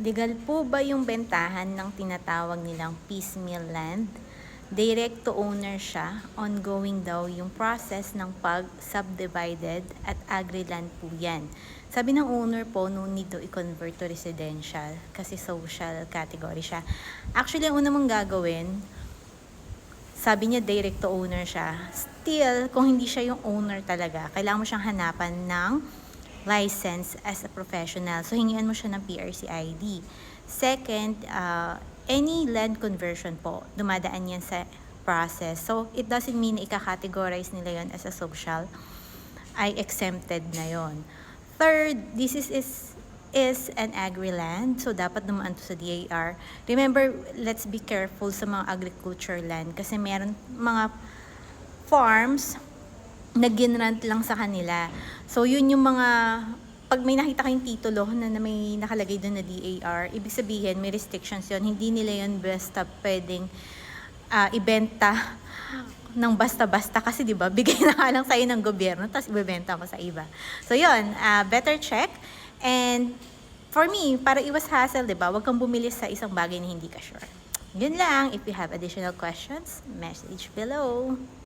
Legal po ba yung bentahan ng tinatawag nilang piecemeal land? Direct to owner siya, ongoing daw yung process ng pag-subdivided at agri-land po yan. Sabi ng owner po, no need to i-convert to residential kasi social category siya. Actually, ang una mong gagawin, sabi niya direct to owner siya. Still, kung hindi siya yung owner talaga, kailangan mo siyang hanapan ng license as a professional. So, hingian mo siya ng PRC ID. Second, any land conversion po, dumadaan yan sa process. So, it doesn't mean na ika-categorize nila yon as a social. Ay exempted na yon. Third, this is an agri-land. So, dapat dumaan to sa DAR. Remember, let's be careful sa mga agriculture land kasi meron mga farms na ginrant lang sa kanila. So, yun yung mga, pag may nakita kayong titulo na may nakalagay doon na DAR, ibig sabihin, may restrictions yun. Hindi nila yun basta pwedeng ibenta ng basta-basta kasi 'di ba bigay na nga lang sa'yo ng gobyerno tapos ibebenta mo sa iba. So, yun, better check. And for me, para iwas hassle, 'di ba? Huwag kang bumili sa isang bagay na hindi ka sure. Yun lang. If you have additional questions, message below.